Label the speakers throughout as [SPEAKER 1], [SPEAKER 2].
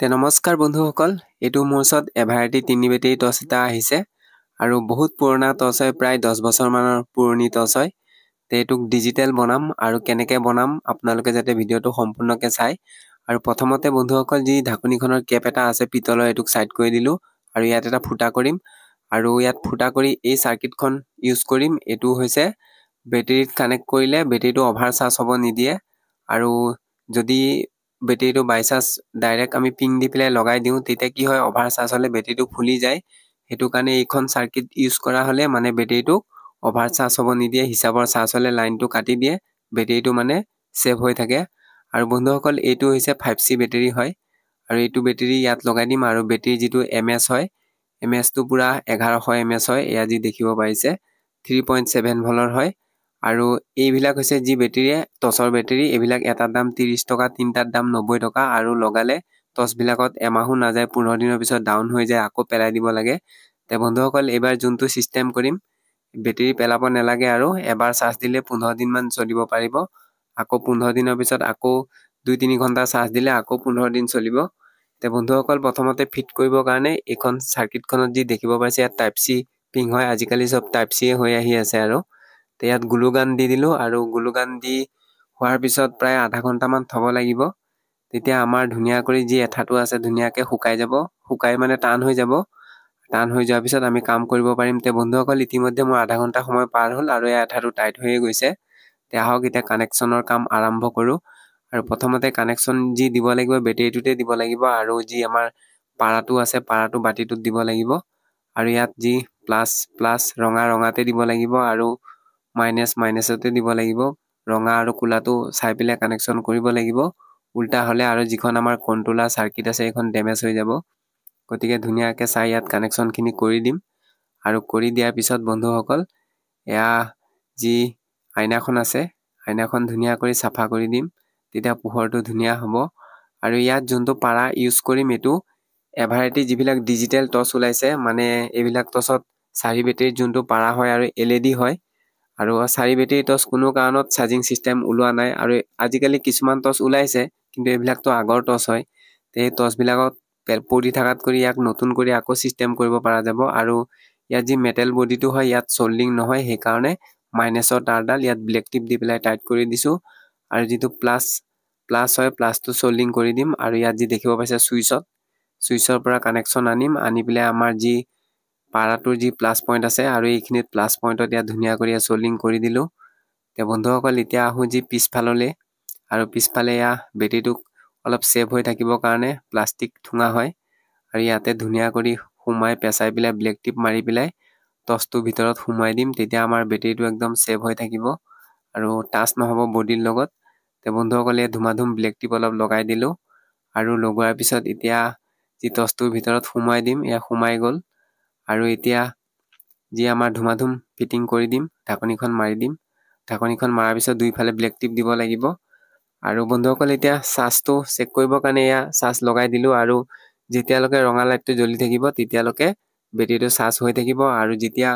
[SPEAKER 1] নমস্কাৰ বন্ধুসকল, এইটো মোৰ ওচৰত এভাৰেটি 3 বেটেৰী টৰ্চ এটা আহিছে আৰু বহুত পুৰণা টৰ্চ হয়, প্ৰায় 10 বছৰ মানৰ পুৰণি টৰ্চ হয়। এইটোক ডিজিটেল বনাম আৰু কেনেকৈ বনাম আপোনালোকে যাতে ভিডিঅ'টো সম্পূৰ্ণকৈ চাই। আৰু প্ৰথমতে বন্ধুসকল যি ঢাকনিখনৰ কেপ এটা আছে পিতলৰ, এইটোক সাইড কৰি দিলোঁ আৰু ইয়াত এটা ফুটা কৰিম আৰু ইয়াত ফুটা কৰি এই সাৰ্কিটখন ইউজ কৰিম। এইটো হৈছে বেটেৰীত কানেক্ট কৰিলে বেটেৰীটো অভাৰ চাৰ্জ হ'ব নিদিয়ে আৰু যদি বেটেৰীটো বাই চান্স ডাইৰেক্ট আমি পিন দি পেলাই লগাই দিওঁ তেতিয়া কি হয়, অভাৰ চাৰ্জ হ'লে বেটেৰীটো ফুলি যায়। সেইটো কাৰণে এইখন সাৰ্কিট ইউজ কৰা হ'লে মানে বেটেৰীটো অভাৰ চাৰ্জ হ'ব নিদিয়ে, হিচাপৰ চাৰ্জ হ'লে লাইনটো কাটি দিয়ে, বেটেৰীটো মানে সেভ হৈ থাকে। আৰু বন্ধুসকল এইটো হৈছে 5C বেটেৰী হয় আৰু এইটো বেটেৰী ইয়াত লগাই দিম আৰু বেটেৰী যিটো MS হয়, MSটো পুৰা 1100 MS হয়। এয়া যি দেখিব পাৰিছে 3.7 ভলৰ হয়। আৰু এইবিলাক হৈছে যি বেটেৰীয়ে টৰ্চৰ বেটেৰী, এইবিলাক এটাৰ দাম 30 টকা, তিনিটাৰ দাম 90 টকা আৰু লগালে টৰ্চবিলাকত এমাহো নাযায়, 15 দিনৰ পিছত ডাউন হৈ যায়, আকৌ পেলাই দিব লাগে। তে বন্ধুসকল এইবাৰ যোনটো চিষ্টেম কৰিম, বেটেৰী পেলাব নালাগে আৰু এবাৰ চাৰ্জ দিলে 15 দিনমান চলিব পাৰিব। আকৌ 15 দিনৰ পিছত আকৌ 2-3 ঘণ্টা চাৰ্জ দিলে আকৌ 15 দিন চলিব। তে বন্ধুসকল প্ৰথমতে ফিট কৰিবৰ কাৰণে এইখন সাৰ্কিটখনত যি দেখিব পাইছে ইয়াত টাইপ চি পিং হয়, আজিকালি চব টাইপ চি হৈ আহি আছে। আৰু ইয়াত গ্লুগান দি দিলোঁ আৰু গ্লুগান দি হোৱাৰ পিছত প্ৰায় আধা ঘণ্টামান থ'ব লাগিব। তেতিয়া আমাৰ ধুনীয়া কৰি যি এঠাটো আছে ধুনীয়াকৈ শুকাই যাব, শুকাই মানে টান হৈ যাব। টান হৈ যোৱাৰ পিছত আমি কাম কৰিব পাৰিম। তে বন্ধুসকল ইতিমধ্যে মোৰ আধা ঘণ্টা সময় পাৰ হ'ল আৰু এই এঠাটো টাইট হৈয়ে গৈছে। তে আহক এতিয়া কানেকশ্যনৰ কাম আৰম্ভ কৰোঁ। আৰু প্ৰথমতে কানেকশ্যন যি দিব লাগিব বেটেৰীটোতে দিব লাগিব আৰু যি আমাৰ পাৰাটো আছে পাৰাটো বাতিটোত দিব লাগিব। আৰু ইয়াত যি প্লাছ প্লাছ ৰঙাতে দিব লাগিব আৰু মাইনাছতে দিব লাগিব। ৰঙা আৰু কোলাটো চাই পেলাই কানেকশ্যন কৰিব লাগিব, উল্টা হ'লে আৰু যিখন আমাৰ কণ্ট্ৰলাৰ সাৰ্কিট আছে এইখন ডেমেজ হৈ যাব। গতিকে ধুনীয়াকৈ চাই ইয়াত কানেকশ্যনখিনি কৰি দিম। আৰু কৰি দিয়াৰ পিছত বন্ধুসকল এয়া যি আইনাখন আছে, আইনাখন ধুনীয়া কৰি চাফা কৰি দিম, তেতিয়া পোহৰটো ধুনীয়া হ'ব। আৰু ইয়াত যোনটো পাৰা ইউজ কৰিম এইটো এভাৰেটি যিবিলাক ডিজিটেল টৰ্চ ওলাইছে, মানে এইবিলাক টৰ্চত 4 বেটেৰীত যোনটো পাৰা হয় আৰু LED হয়। আৰু 4 বেটেৰী টৰ্চ কোনো কাৰণত চাৰ্জিং চিষ্টেম ওলোৱা নাই। আৰু আজিকালি কিছুমান টৰ্চ ওলাইছে কিন্তু এইবিলাকতো আগৰ টৰ্চ হয়। এই টৰ্চবিলাকত পৰি থকাত কৰি ইয়াক নতুন কৰি আকৌ চিষ্টেম কৰিব পৰা যাব। আৰু ইয়াত যি মেটেল বডিটো হয় ইয়াত চল্ডিং নহয়, সেইকাৰণে মাইনাছৰ তাঁৰডাল ইয়াত ব্লেক টিপ দি পেলাই টাইট কৰি দিছোঁ। আৰু যিটো প্লাছ হয় প্লাছটো চল্ডিং কৰি দিম। আৰু ইয়াত যি দেখিব পাইছে চুইচৰ পৰা কানেকশ্যন আনিম, আনি পেলাই আমাৰ যি পাৰাটোৰ যি প্লাছ পইণ্ট আছে আৰু এইখিনিত প্লাছ পইণ্টত ইয়াত ধুনীয়া কৰি চল্ডিং কৰি দিলোঁ। তে বন্ধুসকল এতিয়া আহোঁ যি পিছফাললৈ। আৰু পিছফালে এয়া বেটেৰীটোক অলপ ছেভ হৈ থাকিবৰ কাৰণে প্লাষ্টিক ঠোঙা হয় আৰু ইয়াতে ধুনীয়া কৰি সোমাই পেঁচাই পেলাই ব্লেক টিপ মাৰি পেলাই টৰ্চটোৰ ভিতৰত সোমাই দিম। তেতিয়া আমাৰ বেটেৰীটো একদম ছেভ হৈ থাকিব আৰু টাচ নহ'ব বডিৰ লগত। তে বন্ধুসকলে ধুমাধুম ব্লেক টিপ অলপ লগাই দিলোঁ আৰু লগোৱাৰ পিছত এতিয়া যি টৰ্চটোৰ ভিতৰত সোমাই দিম, এয়া সোমাই গ'ল। আৰু এতিয়া যি আমাৰ ধুমাধুম ফিটিং কৰি দিম, ঢাকনিখন মাৰি দিম। ঢাকনিখন মৰাৰ পিছত দুইফালে ব্লেক টিপ দিব লাগিব। আৰু বন্ধুসকল এতিয়া চাৰ্জটো চেক কৰিবৰ কাৰণে এয়া চাৰ্জ লগাই দিলোঁ আৰু যেতিয়ালৈকে ৰঙা লাইটটো জ্বলি থাকিব তেতিয়ালৈকে বেটেৰীটো চাৰ্জ হৈ থাকিব। আৰু যেতিয়া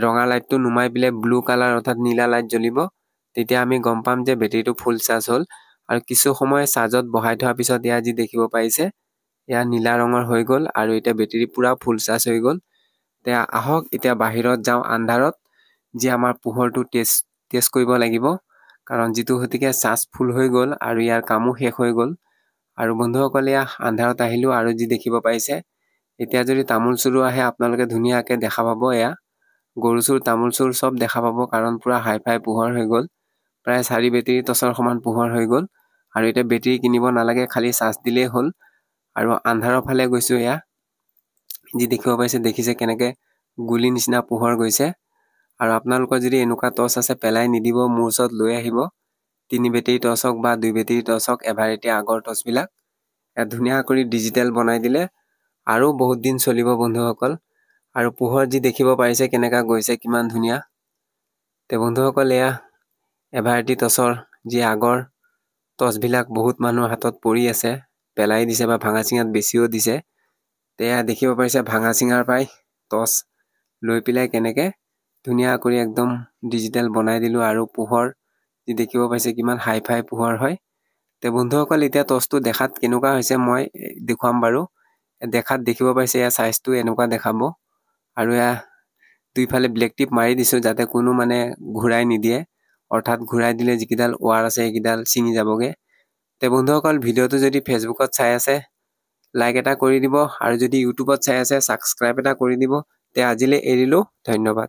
[SPEAKER 1] ৰঙা লাইটটো নুমাই পেলাই ব্লু কালাৰ অৰ্থাৎ নীলা লাইট জ্বলিব তেতিয়া আমি গম পাম যে বেটেৰীটো ফুল চাৰ্জ হ'ল। আৰু কিছু সময় চাৰ্জত বহাই থোৱাৰ পিছত এয়া যি দেখিব পাৰিছে এয়া নীলা ৰঙৰ হৈ গ'ল আৰু এতিয়া বেটেৰী পূৰা ফুল চাৰ্জ হৈ গ'ল। এতিয়া আহক এতিয়া বাহিৰত যাওঁ, আন্ধাৰত যি আমাৰ পোহৰটো টেষ্ট কৰিব লাগিব, কাৰণ যিটো গতিকে চাৰ্জ ফুল হৈ গ'ল আৰু ইয়াৰ কামো শেষ হৈ গ'ল। আৰু বন্ধুসকলে এয়া আন্ধাৰত আহিলোঁ আৰু যি দেখিব পাৰিছে এতিয়া যদি তামোল চুৰো আহে আপোনালোকে ধুনীয়াকৈ দেখা পাব। এয়া গৰু চুৰ তামোল চুৰ চব দেখা পাব, কাৰণ পূৰা হাই ফাই পোহৰ হৈ গ'ল, প্ৰায় 4 বেটেৰী টৰ্চৰ সমান পোহৰ হৈ গ'ল। আৰু এতিয়া বেটেৰী কিনিব নালাগে, খালি চাৰ্জ দিলেই হ'ল। আৰু আন্ধাৰৰ ফালে গৈছোঁ, এয়া যি দেখিব পাৰিছে দেখিছে কেনেকৈ গুলি নিচিনা পোহৰ গৈছে। আৰু আপোনালোকৰ যদি এনেকুৱা টৰ্চ আছে পেলাই নিদিব, মোৰ ওচৰত লৈ আহিব। 3 বেটেৰী টৰ্চ হওক বা 2 বেটেৰী টৰ্চ হওক, এভাৰেটি আগৰ টৰ্চবিলাক ইয়াত ধুনীয়া কৰি ডিজিটেল বনাই দিলে আৰু বহুত দিন চলিব বন্ধুসকল। আৰু পোহৰ যি দেখিব পাৰিছে কেনেকুৱা গৈছে, কিমান ধুনীয়া। তে বন্ধুসকল এয়া এভাৰেটি টৰ্চৰ যি আগৰ টৰ্চবিলাক বহুত মানুহৰ হাতত পৰি আছে, পেলাই দিছে বা ভাঙা চিঙাত বেছিও দিছে। এয়া দেখিব পাৰিছে ভাঙা চিঙাৰ পৰাই টৰ্চ লৈ পেলাই কেনেকৈ ধুনীয়া কৰি একদম ডিজিটেল বনাই দিলোঁ। আৰু পোহৰ যি দেখিব পাইছে কিমান হাই ফাই পোহৰ হয়। তে বন্ধুসকল এতিয়া টৰ্চটো দেখাত কেনেকুৱা হৈছে মই দেখুৱাম বাৰু। দেখাত দেখিব পাইছে ইয়াৰ চাইজটো এনেকুৱা দেখাব আৰু এয়া দুইফালে ব্লেক টিপ মাৰি দিছোঁ যাতে কোনো মানে ঘূৰাই নিদিয়ে, অৰ্থাৎ ঘূৰাই দিলে যিকেইডাল ৱাৰ আছে সেইকেইডাল ছিঙি যাবগৈ। তে বন্ধুসকল ভিডিঅ'টো যদি ফেচবুকত চাই আছে লাইক এটা কৰি দিব আৰু যদি ইউটিউবত চাই আছে ছাবস্ক্ৰাইব এটা কৰি দিব। তে আজিলৈ এৰিলোঁ, ধন্যবাদ।